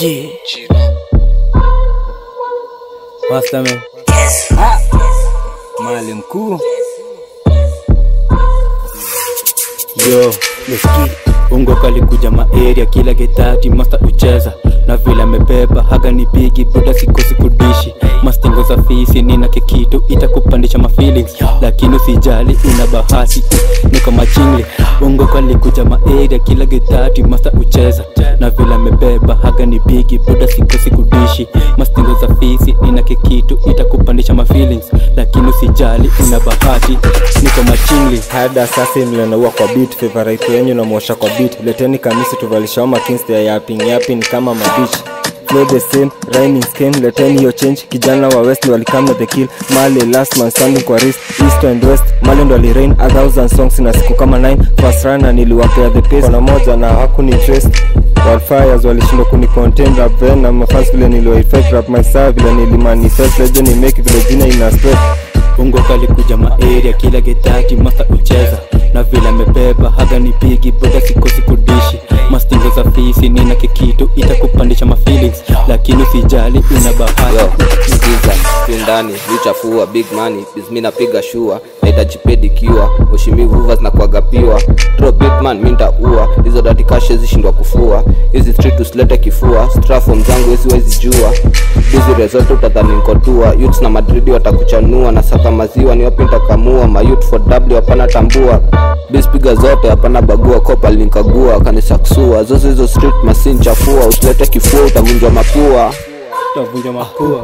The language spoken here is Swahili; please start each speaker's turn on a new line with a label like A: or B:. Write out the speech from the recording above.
A: Yeah. Master man. Mali mkuu. Yo, let's get Ungo kalikuja area kila getati master ucheza na vile amebeba haga ni bigi buda sikosi kudishi mastingo za fisi nina kikitu itakupandisha ma feelings lakini usijali una bahati niko machingle. Ungo kalikuja area kila getati master ucheza na vile amebeba haga ni bigi buda sikosi kudishi mastingo za fisi nina kikitu itakupandisha ma feelings lakini usijali una bahati niko machingle.
B: Hada sasa mlanaua kwa beat favorite wenyu na mwosha kwa beat leteni kamisi tuvalisha ma kings ya yapping kama mabitch play the same rhyming scheme leteni yo change kijana wa west walikam na the kill Mali last man standing kwa wrist east and west Mali ndo alirain 1000 songs na siku kama 9 first runner niliwapea the pace na moja na hakuni trace wildfires walishindwa kuni contain rap then na mafans vile niliwaifect rap myself vile nilimanifest legend ni make vile jina ina spread.
A: Ungo kalikuja area kila getati master ucheza na vile amebeba haga ni bigi buda sikosi kudishi mastingo za fisi nina kikitu itakupandisha ma feelings lakini usijali una bahati.
C: Sikiza tundani lichafua big money bizmi napiga shua naitajipedikiwa ushimi vuvas na kuagapiwa drop big man minta ua hizo dati kashe zishindwa kufua hizi street usilete kifua strafom zangu wezi jua busy result utadhani nkotua youths na madridi watakuchanua na saka maziwa ni wapi nitakamua mayouth for W hapana tambua biz piga zote hapana bagua kopa linkagua kanisa kusua zote hizo street masin chafua usilete kifua utavunjwa mapua
A: Utavunjwa mapua